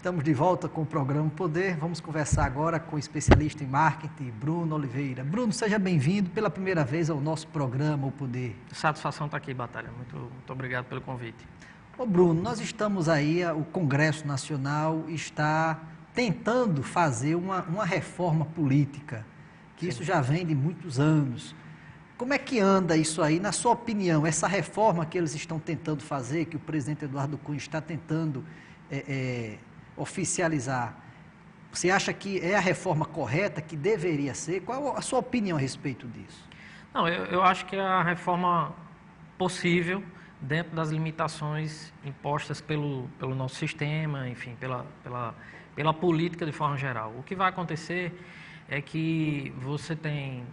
Estamos de volta com o programa Poder. Vamos conversar agora com o especialista em marketing, Bruno Oliveira. Bruno, seja bem-vindo pela primeira vez ao nosso programa O Poder. Satisfação estar aqui, Batalha. Muito obrigado pelo convite. Ô Bruno, nós estamos aí, o Congresso Nacional está tentando fazer uma reforma política, que Sim. Isso já vem de muitos anos. Como é que anda isso aí, na sua opinião, essa reforma que eles estão tentando fazer, que o presidente Eduardo Cunha está tentando oficializar? Você acha que é a reforma correta, que deveria ser? Qual a sua opinião a respeito disso? Não, eu acho que é a reforma possível dentro das limitações impostas pelo nosso sistema, enfim, pela política de forma geral. O que vai acontecer é que você tem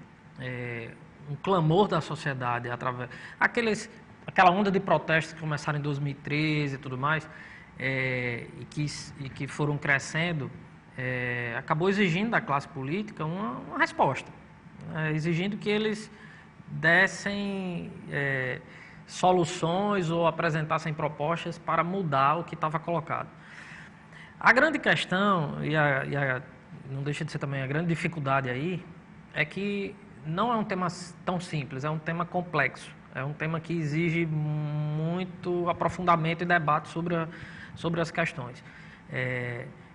um clamor da sociedade, através aquela onda de protestos que começaram em 2013 e tudo mais, e que foram crescendo, acabou exigindo da classe política uma resposta, exigindo que eles dessem soluções ou apresentassem propostas para mudar o que estava colocado. A grande questão, não deixa de ser também a grande dificuldade aí, é que não é um tema tão simples, é um tema complexo, é um tema que exige muito aprofundamento e debate sobre as questões.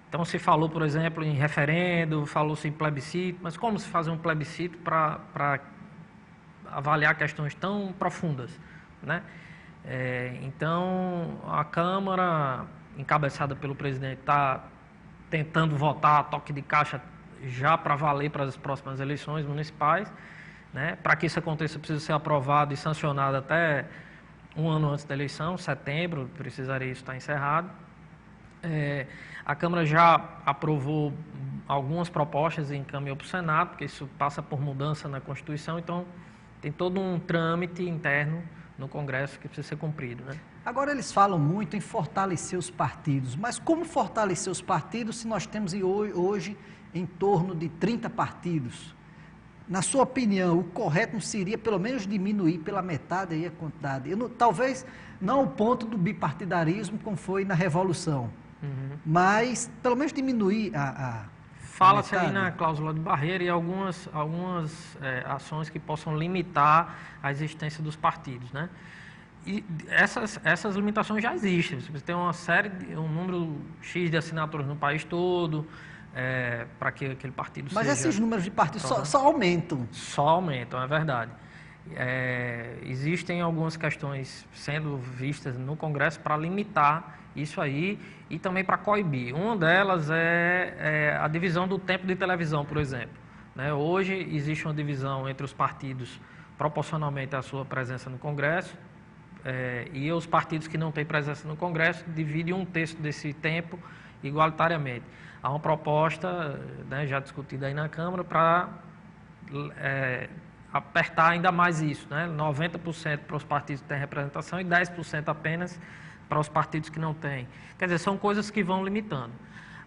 Então se falou, por exemplo, em referendo, falou-se em plebiscito, mas como se fazer um plebiscito para avaliar questões tão profundas, né? Então a Câmara, encabeçada pelo presidente, está tentando votar a toque de caixa já para valer para as próximas eleições municipais, né? Para que isso aconteça, precisa ser aprovado e sancionado até um ano antes da eleição, setembro, precisaria isso estar encerrado. A Câmara já aprovou algumas propostas e encaminhou para o Senado, porque isso passa por mudança na Constituição, então tem todo um trâmite interno no Congresso que precisa ser cumprido, né? Agora eles falam muito em fortalecer os partidos, mas como fortalecer os partidos se nós temos hoje em torno de 30 partidos? Na sua opinião, o correto não seria pelo menos diminuir pela metade aí a quantidade? Talvez não ao ponto do bipartidarismo como foi na Revolução, mas pelo menos diminuir a Fala-se aí na cláusula de barreira e algumas ações que possam limitar a existência dos partidos, né? E essas limitações já existem. Você tem um número X de assinaturas no país todo, para que aquele partido Mas seja... Mas esses números de partidos só aumentam. Só aumentam, é verdade. Existem algumas questões sendo vistas no Congresso para limitar isso aí e também para coibir. Uma delas é a divisão do tempo de televisão, por exemplo, né? Hoje existe uma divisão entre os partidos proporcionalmente à sua presença no Congresso, e os partidos que não têm presença no Congresso dividem 1/3 desse tempo igualitariamente. Há uma proposta, né, já discutida aí na Câmara para apertar ainda mais isso, né? 90% para os partidos que têm representação e 10% apenas para os partidos que não têm. Quer dizer, são coisas que vão limitando.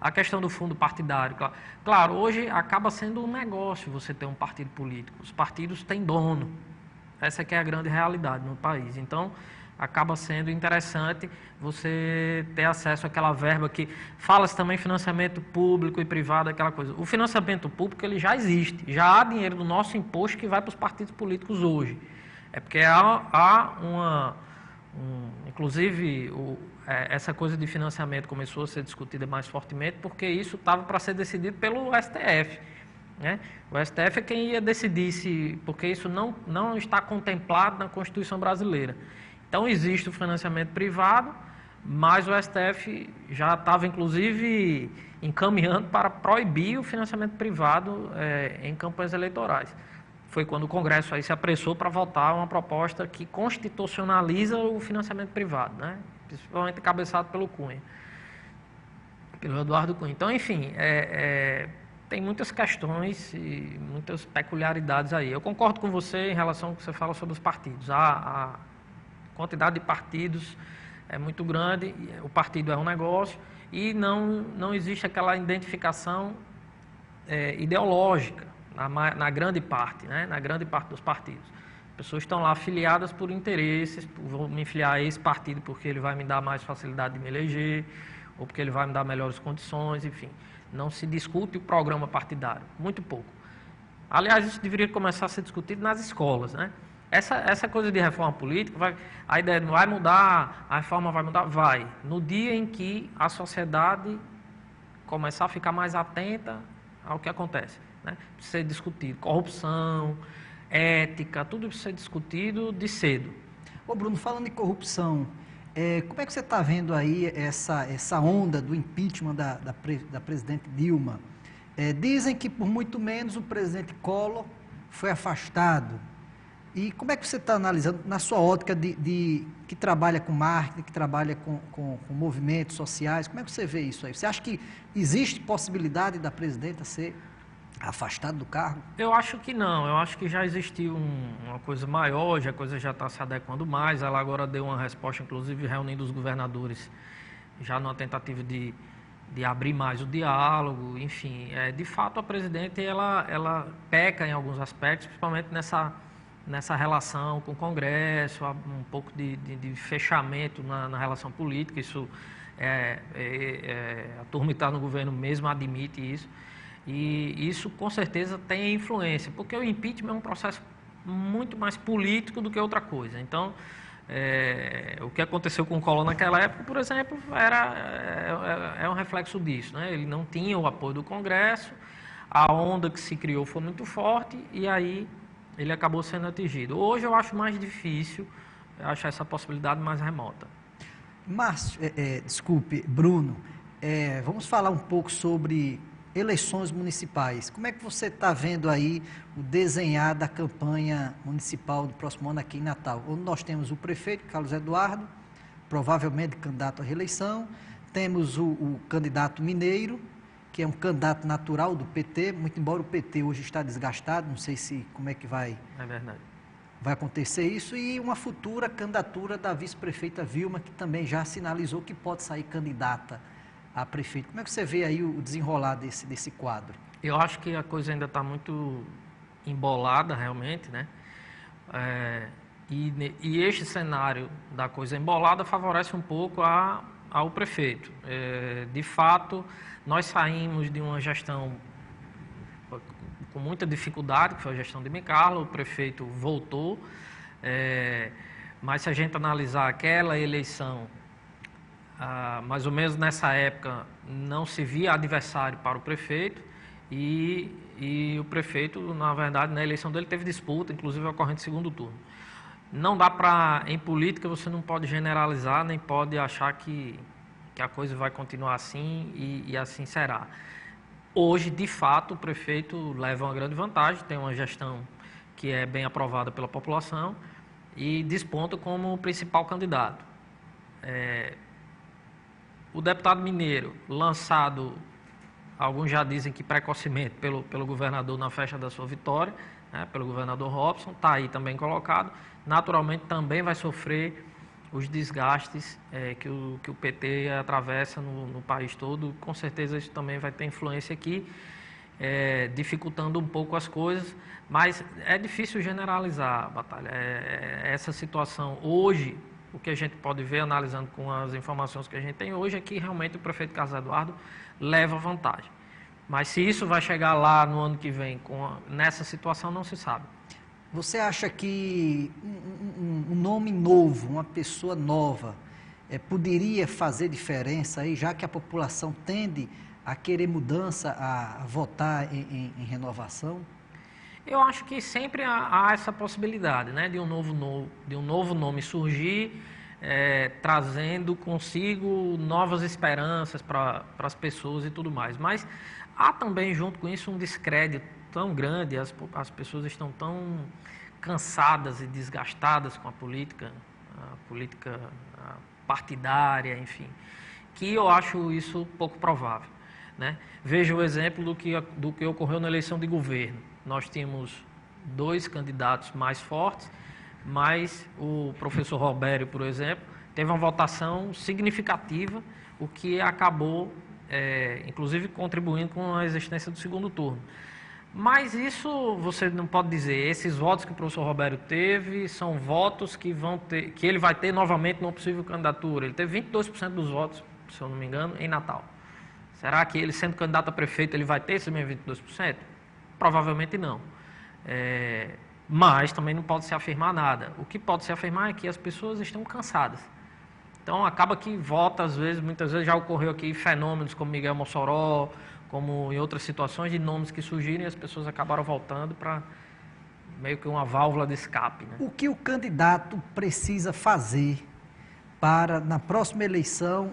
A questão do fundo partidário, claro, hoje acaba sendo um negócio você ter um partido político. Os partidos têm dono. Essa que é a grande realidade no país. Então, acaba sendo interessante você ter acesso àquela verba que... Fala-se também financiamento público e privado, aquela coisa. O financiamento público ele já existe. Já há dinheiro do nosso imposto que vai para os partidos políticos hoje. É porque inclusive, essa coisa de financiamento começou a ser discutida mais fortemente porque isso estava para ser decidido pelo STF, né? O STF é quem ia decidir porque isso não está contemplado na Constituição brasileira. Então, existe o financiamento privado, mas o STF já estava, inclusive, encaminhando para proibir o financiamento privado em campanhas eleitorais. Foi quando o Congresso aí se apressou para votar uma proposta que constitucionaliza o financiamento privado, né? Principalmente encabeçado pelo Cunha, pelo Eduardo Cunha. Então, enfim, tem muitas questões e muitas peculiaridades aí. Eu concordo com você em relação ao que você fala sobre os partidos. A quantidade de partidos é muito grande, o partido é um negócio e não existe aquela identificação ideológica na grande parte, né? Na grande parte dos partidos. As pessoas estão lá afiliadas por interesses, vou me filiar a esse partido porque ele vai me dar mais facilidade de me eleger, ou porque ele vai me dar melhores condições, enfim. Não se discute o programa partidário, muito pouco. Aliás, isso deveria começar a ser discutido nas escolas, né? Essa coisa de reforma política, a ideia não vai mudar, a reforma vai mudar? Vai. No dia em que a sociedade começar a ficar mais atenta ao que acontece, né? Precisa ser discutido. Corrupção, ética, tudo precisa ser discutido de cedo. Ô Bruno, falando em corrupção, como é que você está vendo aí essa onda do impeachment da presidente Dilma? Dizem que por muito menos o presidente Collor foi afastado. E como é que você está analisando, na sua ótica que trabalha com marketing, que trabalha com movimentos sociais, como é que você vê isso aí? Você acha que existe possibilidade da presidenta ser afastada do cargo? Eu acho que não, eu acho que já existiu uma coisa maior, a coisa já está se adequando mais, ela agora deu uma resposta, inclusive reunindo os governadores, já numa tentativa de abrir mais o diálogo, enfim. De fato, a presidente, ela peca em alguns aspectos, principalmente nessa relação com o Congresso, um pouco de fechamento na relação política. Isso a turma que está no governo mesmo admite isso, e isso com certeza tem influência, porque o impeachment é um processo muito mais político do que outra coisa. Então, o que aconteceu com o Collor naquela época, por exemplo, é um reflexo disso, né? Ele não tinha o apoio do Congresso, a onda que se criou foi muito forte e aí ele acabou sendo atingido. Hoje eu acho mais difícil, eu acho essa possibilidade mais remota. Márcio, desculpe, Bruno, vamos falar um pouco sobre eleições municipais. Como é que você está vendo aí o desenhar da campanha municipal do próximo ano aqui em Natal? Onde nós temos o prefeito, Carlos Eduardo, provavelmente candidato à reeleição, temos o candidato Mineiro, que é um candidato natural do PT, muito embora o PT hoje está desgastado, não sei como é que vai acontecer isso, e uma futura candidatura da vice-prefeita Vilma, que também já sinalizou que pode sair candidata a prefeito. Como é que você vê aí o desenrolar desse quadro? Eu acho que a coisa ainda está muito embolada, realmente, né? E este cenário da coisa embolada favorece um pouco ao prefeito. De fato, nós saímos de uma gestão com muita dificuldade, que foi a gestão de Micarla, o prefeito voltou, mas se a gente analisar aquela eleição, mais ou menos nessa época, não se via adversário para o prefeito e o prefeito, na verdade, na eleição dele teve disputa, inclusive ocorrendo em segundo turno. Não dá para, em política, você não pode generalizar, nem pode achar que a coisa vai continuar assim e assim será. Hoje, de fato, o prefeito leva uma grande vantagem, tem uma gestão que é bem aprovada pela população e desponta como o principal candidato. O deputado Mineiro, lançado, alguns já dizem que precocemente pelo governador na festa da sua vitória, né, pelo governador Robson, está aí também colocado, naturalmente também vai sofrer os desgastes que o PT atravessa no país todo. Com certeza isso também vai ter influência aqui, dificultando um pouco as coisas, mas é difícil generalizar, Batalha. Essa situação hoje, o que a gente pode ver analisando com as informações que a gente tem hoje é que realmente o prefeito Carlos Eduardo leva vantagem. Mas se isso vai chegar lá no ano que vem nessa situação, não se sabe. Você acha que um nome novo, uma pessoa nova, poderia fazer diferença aí, já que a população tende a querer mudança, a votar em renovação? Eu acho que sempre há essa possibilidade, né, de um novo nome surgir, trazendo consigo novas esperanças para as pessoas e tudo mais. Mas há também, junto com isso, um descrédito tão grande, as pessoas estão tão cansadas e desgastadas com a política partidária, enfim, que eu acho isso pouco provável, né? Veja o exemplo do que ocorreu na eleição de governo. Nós tínhamos 2 candidatos mais fortes, mas o professor Robério, por exemplo, teve uma votação significativa, o que acabou, inclusive, contribuindo com a existência do segundo turno. Mas isso você não pode dizer, esses votos que o professor Robério teve são votos que ele vai ter novamente numa possível candidatura. Ele teve 22% dos votos se eu não me engano, em Natal. Será que ele, sendo candidato a prefeito, ele vai ter esses mesmos 22%? Provavelmente não. Mas também não pode se afirmar nada. O que pode se afirmar é que as pessoas estão cansadas. Então, acaba que vota, às vezes, muitas vezes já ocorreu aqui fenômenos como Miguel Mossoró, como em outras situações de nomes que surgiram e as pessoas acabaram voltando para meio que uma válvula de escape. Né? O que o candidato precisa fazer para, na próxima eleição,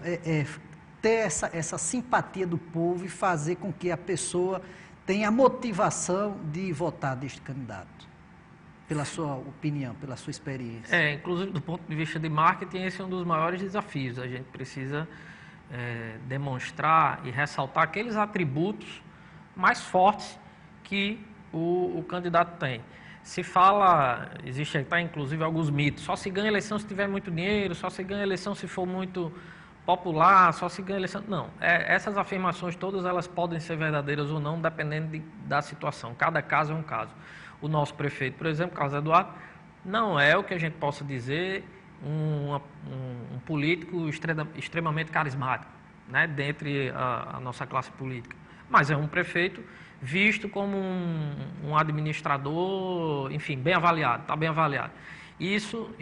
ter essa simpatia do povo e fazer com que a pessoa tenha a motivação de votar deste candidato? Pela sua opinião, pela sua experiência. Inclusive do ponto de vista de marketing, esse é um dos maiores desafios. A gente precisa demonstrar e ressaltar aqueles atributos mais fortes que o candidato tem. Se fala, existe até inclusive alguns mitos, só se ganha eleição se tiver muito dinheiro, só se ganha eleição se for muito popular, só se ganha eleição... Não, essas afirmações todas elas podem ser verdadeiras ou não, dependendo da situação. Cada caso é um caso. O nosso prefeito, por exemplo, Carlos Eduardo, não é o que a gente possa dizer um político extremamente carismático, né, dentre a nossa classe política. Mas é um prefeito visto como um administrador, enfim, bem avaliado, está bem avaliado. Isso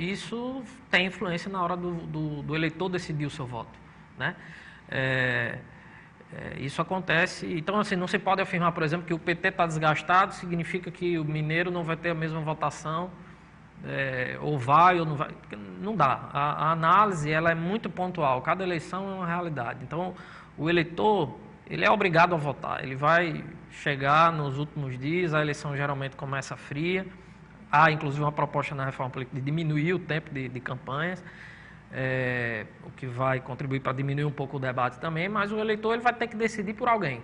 tem influência na hora do eleitor decidir o seu voto, né? Isso acontece, então assim, não se pode afirmar, por exemplo, que o PT está desgastado, significa que o mineiro não vai ter a mesma votação, ou vai ou não vai, não dá. A análise ela é muito pontual, cada eleição é uma realidade, então o eleitor ele é obrigado a votar, ele vai chegar nos últimos dias, a eleição geralmente começa fria, há inclusive uma proposta na reforma política de diminuir o tempo de campanhas, o que vai contribuir para diminuir um pouco o debate também, mas o eleitor ele vai ter que decidir por alguém.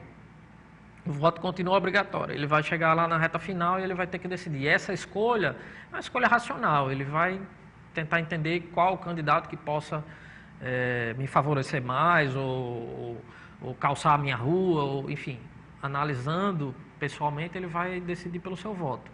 O voto continua obrigatório, ele vai chegar lá na reta final e ele vai ter que decidir. E essa escolha é uma escolha racional, ele vai tentar entender qual o candidato que possa me favorecer mais, ou calçar a minha rua, ou enfim, analisando pessoalmente, ele vai decidir pelo seu voto.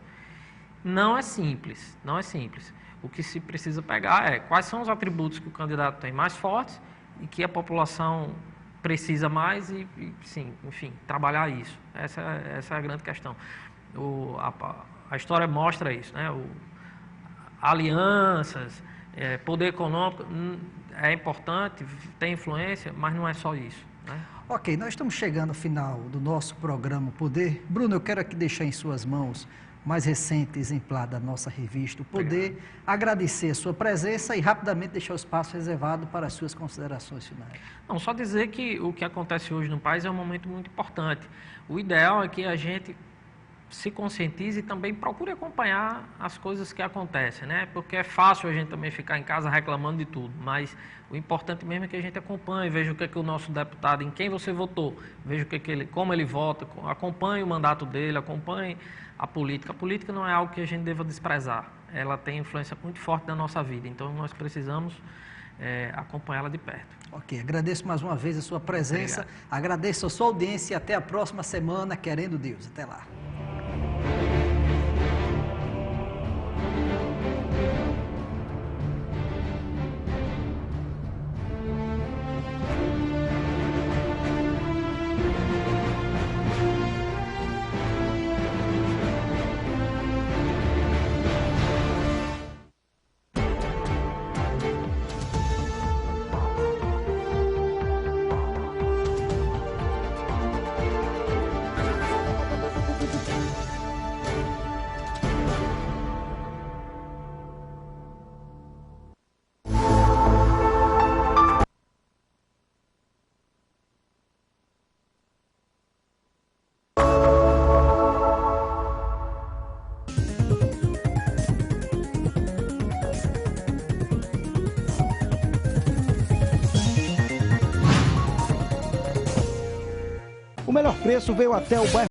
Não é simples, não é simples. O que se precisa pegar é quais são os atributos que o candidato tem mais fortes e que a população precisa mais e sim, enfim, trabalhar isso. Essa é a grande questão. A história mostra isso, né? Alianças, poder econômico é importante, tem influência, mas não é só isso, né? Ok, nós estamos chegando ao final do nosso programa Poder. Bruno, eu quero aqui deixar em suas mãos o mais recente exemplar da nossa revista, o Poder. Obrigado. Agradecer a sua presença e rapidamente deixar o espaço reservado para as suas considerações finais. Não, só dizer que o que acontece hoje no país é um momento muito importante. O ideal é que a gente se conscientize e também procure acompanhar as coisas que acontecem, né? Porque é fácil a gente também ficar em casa reclamando de tudo, mas o importante mesmo é que a gente acompanhe, veja o que é que o nosso deputado, em quem você votou, veja como ele vota, acompanhe o mandato dele, acompanhe a política. A política não é algo que a gente deva desprezar, ela tem influência muito forte na nossa vida, então nós precisamos acompanhá-la de perto. Ok, agradeço mais uma vez a sua presença, obrigado. Agradeço a sua audiência e até a próxima semana, querendo Deus. Até lá. O melhor preço veio até o bairro